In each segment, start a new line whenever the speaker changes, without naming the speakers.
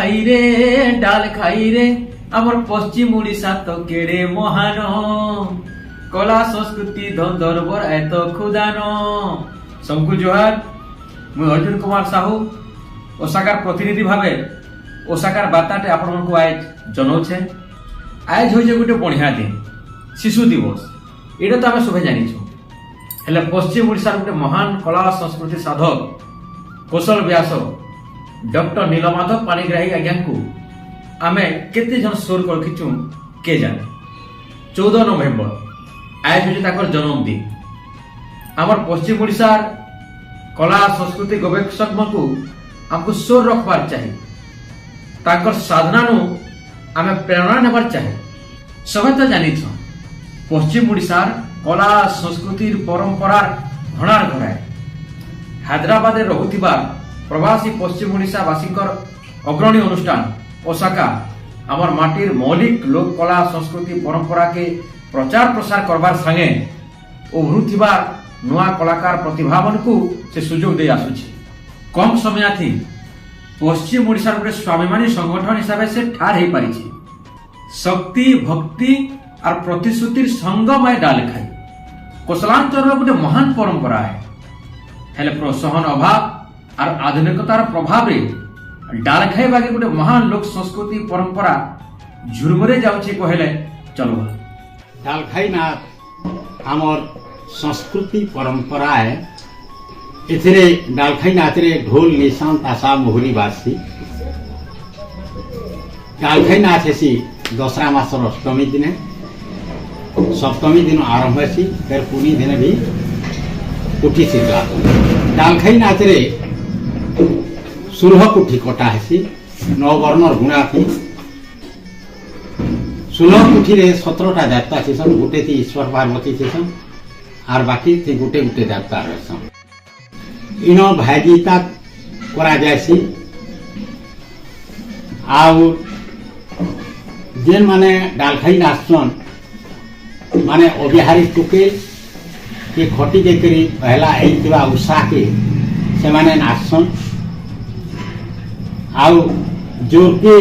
डाल खाई रे आमर पश्चिम ओडिशा तो केड़े महान कला संस्कृति दरबार एत खुदान सबको जोहार। मुझे अर्जुन कुमार साहू ओसाकार प्रतिनिधि भावे ओसाकार बार्ताटे आपण मानक आज जनाऊे। आज हो गोटे बढ़िया दिन शिशु दिवस एटा तो आम सब जानिछू हेले पश्चिम ओडिशा गोटे महान कला संस्कृति साधक कौशल व्यास डॉक्टर नीलमाधव पाणिग्राही आज्ञा को आमे केते जन स्वर कर रखिचु के जाने। 14 नवेम्बर आज होचे ताकर जन्मदिन। आमर पश्चिम ओडिशा कला संस्कृति गवेषक को हमको स्वर रखबार चाहिए ताकर साधना नु आमे प्रेरणा नेबार चाहिए। सब तो जानी पश्चिम ओडिशा कला संस्कृति परंपरा भणार घराए हैदराबाद रहुथिबा प्रवासी पश्चिम ओडिशा वासीकर अग्रणी अनुष्ठान ओसाका आमर माटीर मौलिक लोक कला संस्कृति परंपरा के प्रचार प्रसार करबार संगे उभरुथिबा नुआ कलाकार प्रतिभावन को से सुजोग दे आसुछि। कम समय थी पश्चिम ओडिशा गोटे स्वाभिमानी संगठन हिसाब से ठार हो पारिछि। शक्ति भक्ति और प्रतिश्रुतिर संगमय डाल खाई कौशलांचल गोटे महान परंपरा है हेले प्रोत्साहन अभाव और आधुनिकतार प्रभाव रे डाल खाई बागे गोटे महान लोक संस्कृति परंपरा झुरमरे जाउछि कहले चलो।
डाल खाई ना हमर संस्कृति परंपरा है। एथिरे डाल खाई नाच रे ढोल निशान ताशा मोहरी बासी डाल खाई नाच हेसी दसरा मासर अष्टमी दिन सप्तमी दिन आरंभ हेसी फिर पूरी दिन भी कुठी सिद्धा डाल खाई नाच रे 16 कुठी कटा हेसी 9 वर्णर गुणा थी 16 कुठी रे 17टा देवता छेसन गुटे थी ईश्वर पार्वती छेसन और बाकी थी गुटे गुटे देवता रहसन। इनो भागीता करा जायसी आउ जेन माने डालखाई नाचन माने अबिहारी टुके के खटी के करी पहला एइतबा उषा के से माने नाचन आउ जोर के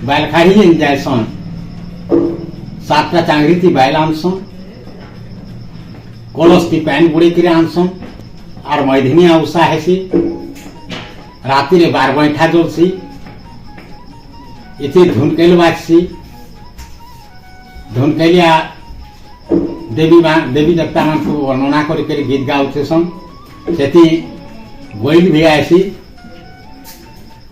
बैलखाड़ी जेन जायसन 7टा चांगरी थी बैल आनसन कलश थी पैन बुड़ी करे आनसन और मैधिनिया उषा हेसी राति रे 12 बैठा जोलसी इथे धुनकेल बाजसी धुनकेलिया देवी देवता मान को वर्णना कर गीत गाउथेसन सेति गोइल भी आसी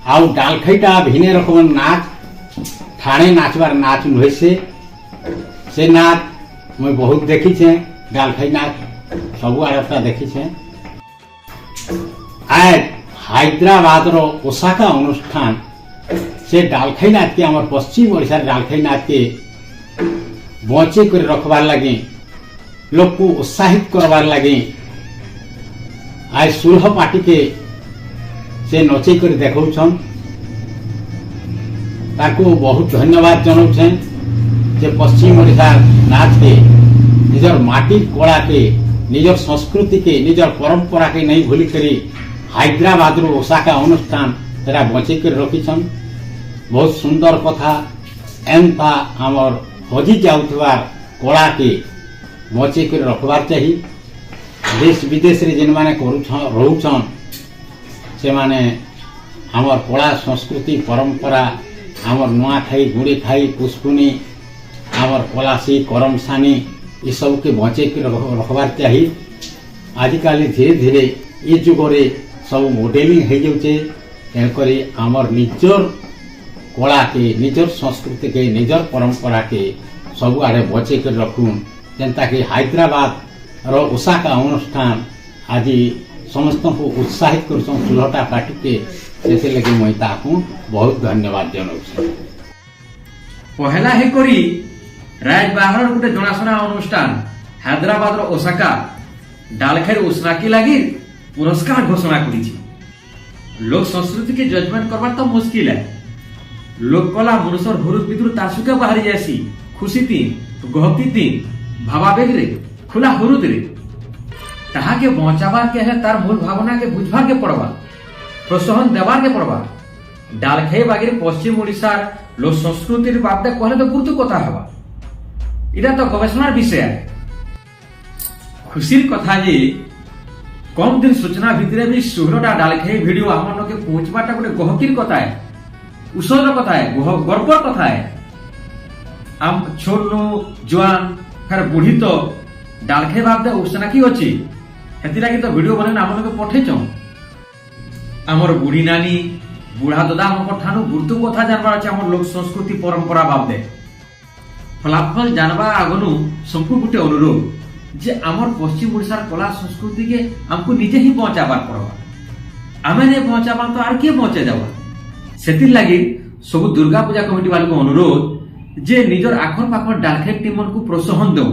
आउ डालखाईटा भिने रकम नाच ठाणे नाचबार नाच नुहे से नाच मैं बहुत देखी छे डालखाई नाच सब आड़ता देखी छे। आज हैदराबाद रो ओसाका अनुष्ठान से डालखाई नाच के आमर पश्चिम ओडिशा डालखाई नाच के बचे कर रखबार लगे लोग को उत्साहित करबार लगे आज 16 पार्टी के से नचे कर देखौछन ताको बहुत धन्यवाद जनाउछे जे पश्चिम ओडिशा नाच के निजर माटी कला के निजर संस्कृति के निजर परंपरा के नहीं भूली करी हैदराबाद रो ओसाका अनुष्ठान तेरा बचे कर रखिछन। बहुत सुंदर कथा एंता हमर हजी जाउथबार कला के बचे कर रखबार चाहिए। देश विदेश रे जेन माने रोचन से माने हमर कला संस्कृति परंपरा हमर नुआखाई गुड़ी खाई पुष्पुनी हमर कलासी करमसानी ये सब के बचे के रखबार चाहिए। आजिकल धीरे धीरे ये जुगरे सब मॉडलिंग हो जाउचे तेणुकरी हमर निजर कला के निजर संस्कृति के निजर परंपरा के सब आड़े बचे कर रखुन जेनता कि हैदराबाद रो ओसाका अनुष्ठान आज समस्त को उत्साहित कर 16टा पार्टी के से लगे मैं ताकू बहुत धन्यवाद जनाऊँ।
पहला है करी राजबाहर गोटे जनाशुना अनुष्ठान हैदराबाद रो ओसाका डालखाई उष्णाकी लगी पुरस्कार घोषणा करी। लोक संस्कृति के जजमेंट करवार तो मुश्किल है। लोक कला मनुष्यर हुरुद विदुर तासुके बाहरी जासी खुशी तीन गहती तीन भावावेग रे खुला हुरुद रे ताहा के बचावा के है तार मूल भावना के बुझवा के पड़वा प्रोत्साहन देवार के पड़वा ডালখাই বাগির পশ্চিম ওড়িশার লোক সংস্কৃতির বাদে কহলে তো গুরুত্ব কথা হবা, এটা তো গবেষণার বিষয়। খুশির কথা যে কম দিন সূচনা ভিতরে বি 16টা ডালখাই ভিডিও আমার লোকে পৌঁছবাটা গোটে গহকির কথায়, উৎসর কথায়, গর্বর কথায়। আম ছোটনু জোয়ান ফের বুढ़ी তো ডালখাই বাদে উৎসনা কি অছি, হেতিলাগি তো ভিডিও বনাই আমার লোকে পঠেছ। আমার বুढ़ी নানি বুढ़ा দাদা আমার ঠানু গুরুত্ব কথা জানবার আছে আমার লোক সংস্কৃতি পরম্পরা বাদে। ফলাফল জানবা আগনু সম্পূ গোটে অনুরোধ যে আমার পশ্চিম ওড়িশার কলা সংস্কৃতিকে আমକୁ নিজে হি পৌঁছাবার পড়বা, আমি নে পৌঁছাবা তো আর কে পৌঁছে যাবা। সেতির লাগি সবু দুর্গা পূজা কমিটি বালকু অনুরোধ যে নিজর আখর পাখর ডালখাই টিমনকু প্ରୋତ୍ସାହନ দেও।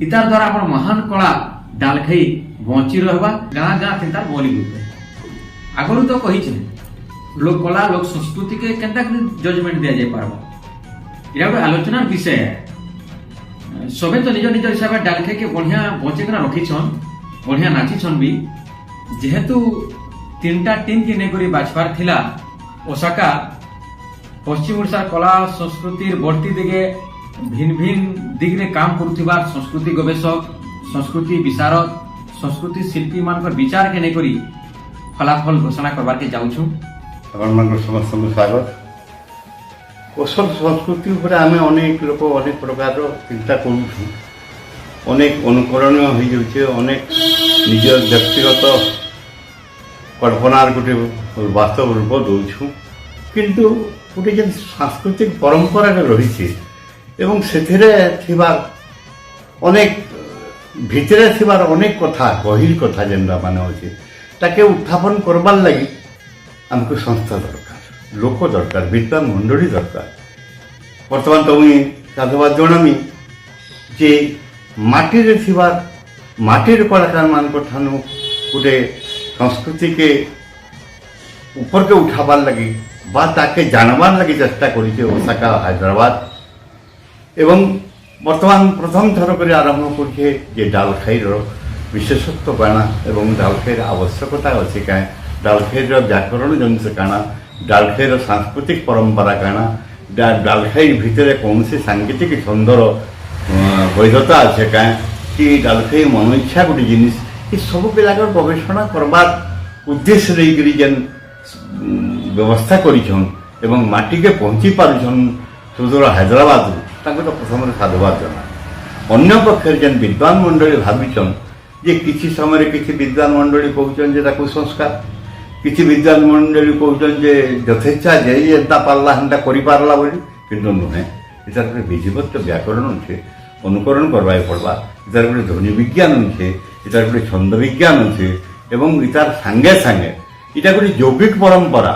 ইতার দ্বারা আমার মহান কলা ডালখাই বঞ্চি রহবা, গাঁ গাঁ তার বলি গুতে। আগরু তো কহিছে লোক কলা লোক সংস্কৃতিকে কেনতা জজমেন্ট দিয়া যাই পারবা, এটা গোটে আলোচনার বিষয়। সবে তো নিজ নিজ হিসাবে ডালখাইকে বঢ়িয়া বঞ্চেকিনা রখিছন, বঢ়িয়া নাচিছন বি। যেহেতু 3টা টিম কে নেই করি বাছবার থিলা, ওসাকা পশ্চিম ওড়িশার কলা সংস্কৃতির বর্তি দিকে ভিন ভিন দিগরে কাম করুথিবার সংস্কৃতি গবেষক, সংস্কৃতি বিশারদ, সংস্কৃতি শিল্পী মানকর বিচার কে নেই করি ফলাফল ঘোষণা করবার কে যাউছু।
ଆପଣମାନଙ୍କ ସମସ୍ତଙ୍କୁ ସ୍ୱାଗତ। କୌଶଳ ସଂସ୍କୃତି ଉପରେ ଆମେ ଅନେକ ଲୋକ ଅନେକ ପ୍ରକାରର ଚିନ୍ତା କରୁଛୁ, ଅନେକ ଅନୁକରଣୀୟ ହୋଇଯାଉଛେ, ଅନେକ ନିଜ ବ୍ୟକ୍ତିଗତ କଳ୍ପନାର ଗୋଟେ ବାସ୍ତବ ରୂପ ଦେଉଛୁ। କିନ୍ତୁ ଗୋଟେ ଯେନ୍ ସାଂସ୍କୃତିକ ପରମ୍ପରାରେ ରହିଛି ଏବଂ ସେଥିରେ ଥିବା ଅନେକ ଭିତରେ ଥିବାର ଅନେକ କଥା ଗହୀର କଥା ଯେନ୍ଟା ମାନେ ଅଛି ତାକେ ଉତ୍ଥାପନ କରବାର୍ ଲାଗି ଆମକୁ ସଂସ୍ଥା ଦରକାର, ଲୋକ ଦରକାର, ବିଦ୍ୱାନ ମଣ୍ଡଳୀ ଦରକାର। ବର୍ତ୍ତମାନ ତ ମୁଇଁ ସାଧୁବାଦ ଜଣାମି ଯେ ମାଟିରେ ଥିବା ମାଟିର କଳାକାରମାନଙ୍କ ଠାନୁ ଗୋଟେ ସଂସ୍କୃତିକେ ଉପରକେ ଉଠାବାର୍ ଲାଗି ବା ତାକେ ଜାଣବାର୍ ଲାଗି ଚେଷ୍ଟା କରିছে ওসাকা হায়দ্রাবাদ। এবং ବର୍ତ୍ତମାନ ପ୍ରଥମ ଥର କରି ଆରମ୍ଭ କରୁଛେ ଯେ ଡାଲଖାଇର ବିଶେଷତ୍ୱ କାଣା ଏବଂ ଡାଲଖାଇର ଆବଶ୍ୟକତା ଅଛି କାଁ, ଡାଲଖାଇର ବ୍ୟାକରଣ ଜିନିଷ କାଣା, ଡାଲଖାଇର ସାଂସ୍କୃତିକ ପରମ୍ପରା କାଣା, ଡାଲଖାଇ ଭିତରେ କୌଣସି ସାଙ୍ଗୀତିକ ଛନ୍ଦର ବୈଧତା ଅଛି କାଁ, କି ଡାଲଖାଇ ମନ ଇଚ୍ଛା ଗୋଟେ ଜିନିଷ, ଏ ସବୁ ପିଲାଙ୍କର ଗବେଷଣା କରବାର ଉଦ୍ଦେଶ୍ୟ ନେଇକରି ଯେନ୍ ବ୍ୟବସ୍ଥା କରିଛନ୍ ଏବଂ ମାଟିକେ ପହଞ୍ଚି ପାରୁଛନ୍ ସୁଦୂର ହାଇଦ୍ରାବାଦରୁ, ତାଙ୍କୁ ତ ପ୍ରଥମରେ ସାଧୁବାଦ ଜଣା। ଅନ୍ୟ ପକ୍ଷରେ ଯେନ୍ ବିଦ୍ୱାନ ମଣ୍ଡଳୀ ଭାବିଛନ୍ ଯେ କିଛି ସମୟରେ କିଛି ବିଦ୍ୱାନ ମଣ୍ଡଳୀ କହୁଛନ୍ ଯେ ତାକୁ ସଂସ୍କାର, କିଛି ବିଦ୍ୱାନ ମଣ୍ଡଳୀ କହୁଛନ୍ ଯେ ଯଥେଚ୍ଛା ଯେ ଯେନ୍ତା ପାରଲା ହେନ୍ତା କରିପାରଲା ବୋଲି, କିନ୍ତୁ ନୁହେଁ। ଏଟାର ଗୋଟେ ବିଧିବଦ୍ଧ ବ୍ୟାକରଣ ଅଛି, ଅନୁକରଣ କରବାକେ ପଡ଼ବା। ଏଟାର ଗୋଟେ ଧ୍ୱନି ବିଜ୍ଞାନ ଅଛି, ଏଟାର ଗୋଟେ ଛନ୍ଦ ବିଜ୍ଞାନ ଅଛି ଏବଂ ଏଟାର ସାଙ୍ଗେ ସାଙ୍ଗେ এটা ଗୋଟେ ଯୌଗିକ ପରମ୍ପରା,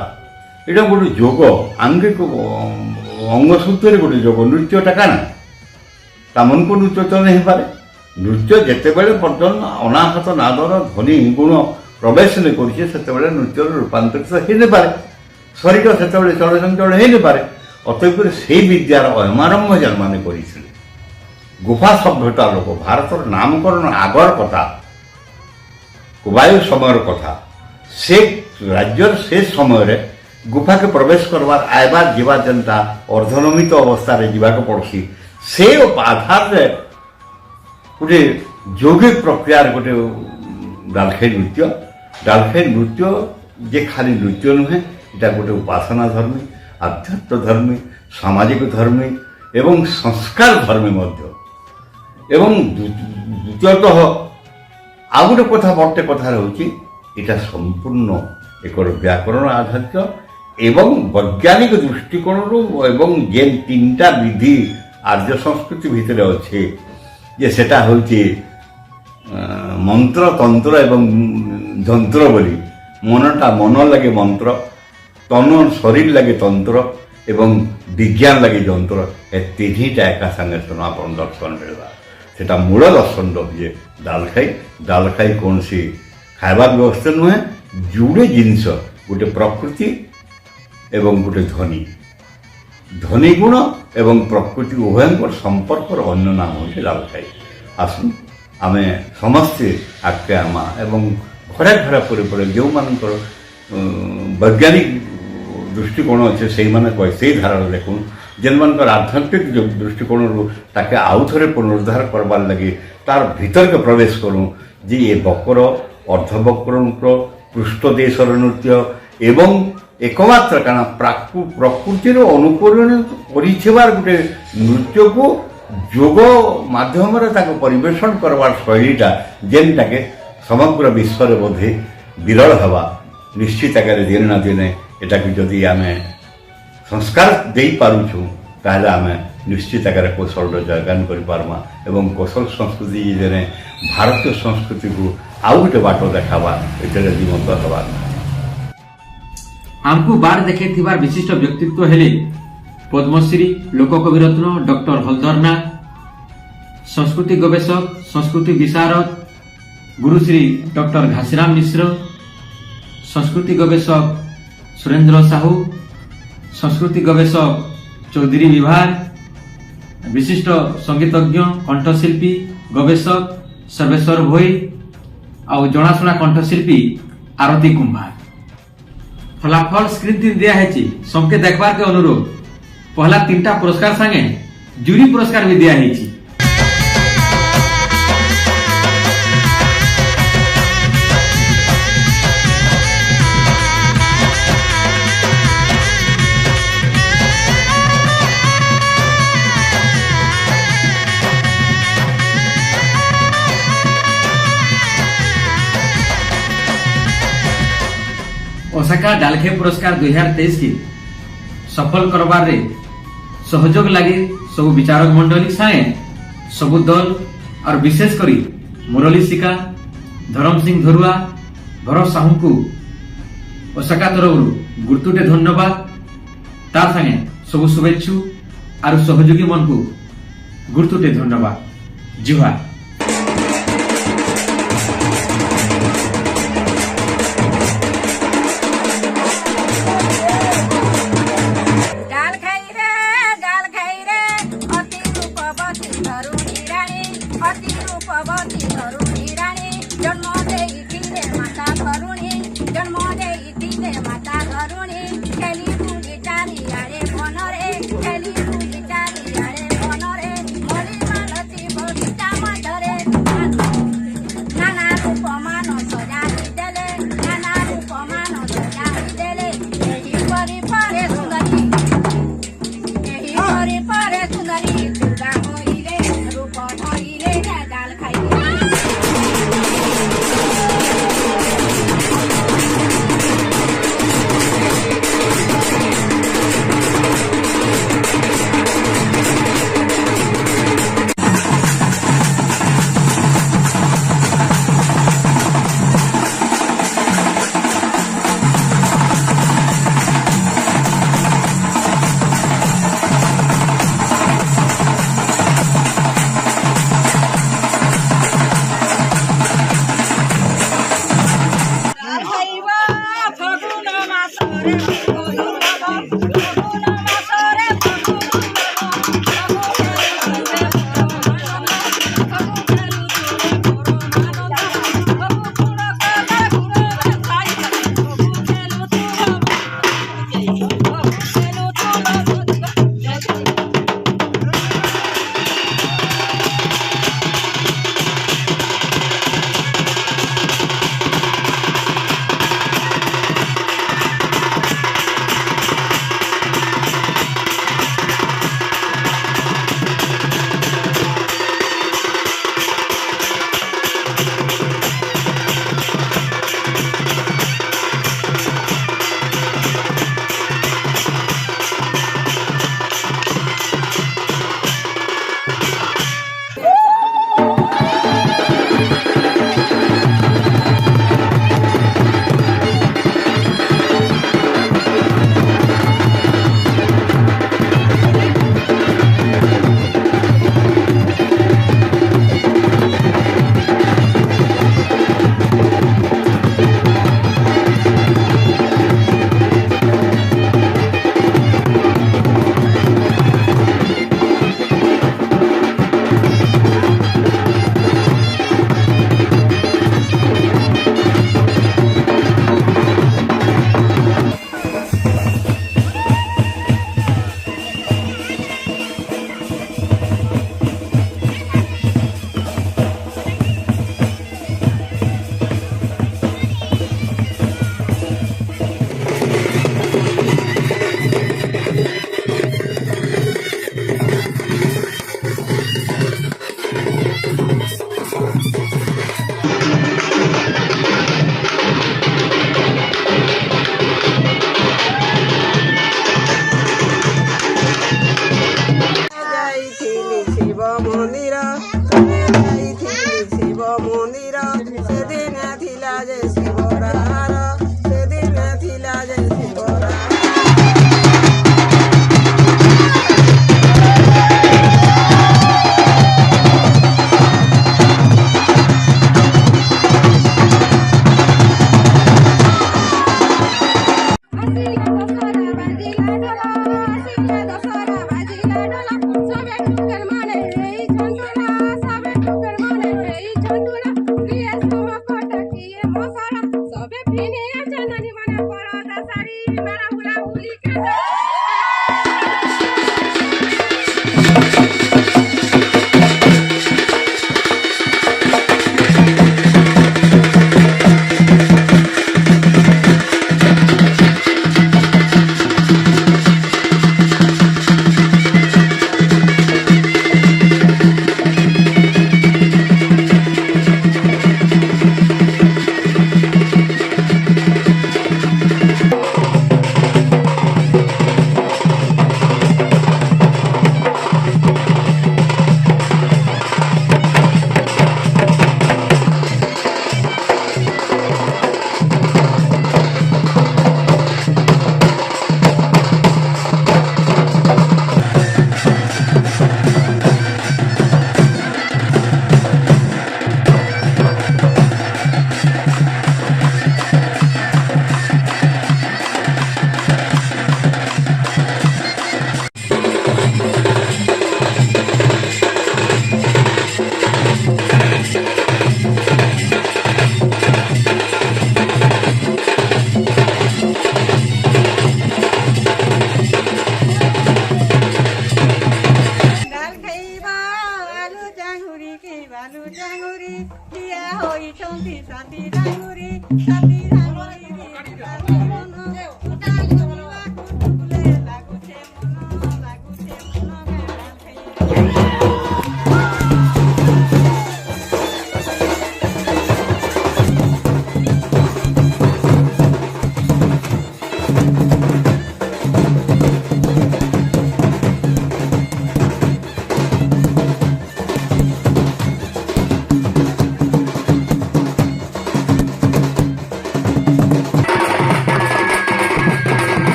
এটা ଗୋଟେ ଯୋଗ, ଆଙ୍ଗିକ ଅଙ୍ଗସୂତ୍ରରେ ଗୋଟେ ଯୋଗ। ନୃତ୍ୟଟା କାଣା, ତାମନକୁ ନୃତ୍ୟ ତ ନେଇ ହେଇପାରେ। ନୃତ୍ୟ ଯେତେବେଳେ ପର୍ଯ୍ୟନ୍ତ ଅନାହତ ନାଦର ଧ୍ୱନି ଗୁଣ ପ୍ରବେଶ ନେଇ କରୁଛେ ସେତେବେଳେ ନୃତ୍ୟର ରୂପାନ୍ତରିତ ହେଇନପାରେ, ଶରୀର ସେତେବେଳେ ଚଳଚଞ୍ଚଳ ହେଇନପାରେ। ଅତଏବ ସେଇ ବିଦ୍ୟାର ଅୟମାରମ୍ଭ ଯେମାନେ କରିଥିଲେ ଗୁଫା ସଭ୍ୟତା ଲୋକ, ଭାରତର ନାମକରଣ ଆଗର କଥା, କୁବାୟୁ ସମୟର କଥା, ସେ ରାଜ୍ୟର ସେ ସମୟରେ ଗୁଫାକେ ପ୍ରବେଶ କରବାର ଆଇବାର ଯିବା ଯେନ୍ତା ଅର୍ଦ୍ଧନମିତ ଅବସ୍ଥାରେ ଯିବାକୁ ପଡ଼ୁଛି, ସେ ଆଧାରରେ ଗୋଟେ ଯୌଗିକ ପ୍ରକ୍ରିୟାର ଗୋଟେ ଡାଲଖାଇ ନୃତ୍ୟ। ଡାଲଖାଇ ନୃତ୍ୟ ଯେ ଖାଲି ନୃତ୍ୟ ନୁହେଁ, এটা ଗୋଟେ ଉପାସନା ଧର୍ମୀ, ଆଧ୍ୟାତ୍ମ ଧର୍ମୀ, ସାମାଜିକ ଧର୍ମୀ ଏବଂ ସଂସ୍କାର ଧର୍ମୀ ମଧ୍ୟ। ଏବଂ ଦ୍ୱିତୀୟତଃ ଆଉ ଗୋଟେ କଥା ବଡ଼ଟେ କଥା ରହୁଛି, এটা সম্পূর্ণ একর ব্যাকরণ আধারিত এবং বৈজ্ঞানিক দৃষ্টিকোণରୁ এবং যে 3টা বিধি আর্য সংস্কৃতি ভিতরে আছে, যে সেটা হচ্ছে মন্ত্র, তন্ত্র এবং যন্ত্র বলি। মনটা মন লাগে মন্ত্র, তন শরীর লাগে তন্ত্র এবং বিজ্ঞান লাগে যন্ত্র। এ 3টা একা সাঙ্গে সনাতন দর্শন মিলবা, সেটা মূল দর্শন রয়েছে ডালখাই। ডালখাই কৌশি খাইবার ব্যবস্থা নুহে, যুড়ে জিনিস, গোটে প্রকৃতি এবং গোটে ধ্বনি, ধ্বনি গুণ এবং প্রকৃতি উভয়ঙ্কর সম্পর্কর অন্য নাম হচ্ছে ডালখাই। আসুন আমি সমস্তে আগে আমা এবং ঘরে ঘরে পরে পরে যে বৈজ্ঞানিক दृष्टिकोण अच्छे से धारा देखुन जेन मान आध्यात्मिक दृष्टिकोण ताके आउ थे पुनरुद्धार करवार लगे तार भीतर के प्रवेश करूँ जे ये बकर अर्धबकर पृष्ठदेशर नृत्य एवं एकमात्र कारण प्रकृतिर अनुकरण कर गोटे नृत्य को जोग माध्यम परिवेशन करवार शैलीटा जेनटा के समग्र विश्व में बोधे विरल हवा निश्चित आकार दिन ना दिन एटा जदि आम संस्कार दे पारुछुँ ताहले आम निश्चित आकार कौशल जयगान करमा एवं कौशल संस्कृति जे भारतीय संस्कृति को आउ गोटे बाट देखावा ये जीवंत हवा।
आमको बार देखे विशिष्ट व्यक्तित्व हेले पद्मश्री लोककवि रत्न डॉक्टर हलधरनाथ, संस्कृति गवेषक संस्कृति विशारद गुरुश्री डॉक्टर घासीराम मिश्र, संस्कृति गवेषक सुरेंद्र साहू, संस्कृति गवेषक चौधरी विभाग, विशिष्ट संगीतज्ञ कंठशिल्पी गवेषक सर्वेश्वर भोई और जनाशुना कंठशिल्पी आरती कुंभार। फलाफल स्क्रीन तीन दिया है सबके देखबार के अनुरोध। पहला 3टा पुरस्कार संगे जूरी पुरस्कार भी दिया है। ओसाका डालखे पुरस्कार 2023 की सफल करबार रे सहयोग लगे सब विचारक मंडली साए सबु दल और विशेष करी मुरली सिका धरम सिंह धरुआ भरत साहू को ओसाका तरफ गुरुतुटे धन्यवाद। तार संगे सब शुभेच्छु और सहयोगी मन को गुरुतुटे धन्यवाद। जुहार।
मंदिर तबे जाइथिली शिव मंदिर से दिन थिला जे शिवरार से दिन थिला जे शिवरार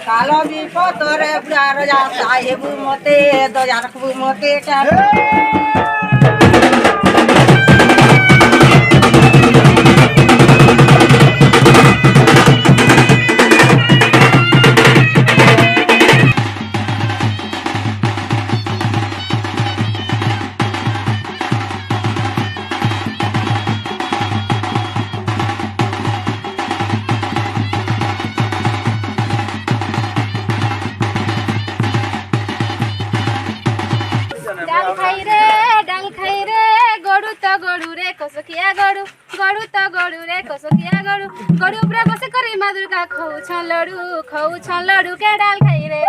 कालो भी पतरे पुरार जा साहेब मते दया रखबू मते
गडु पुरा बसे करे मादुर का खाउ छ लडु के डाल खाइ रे।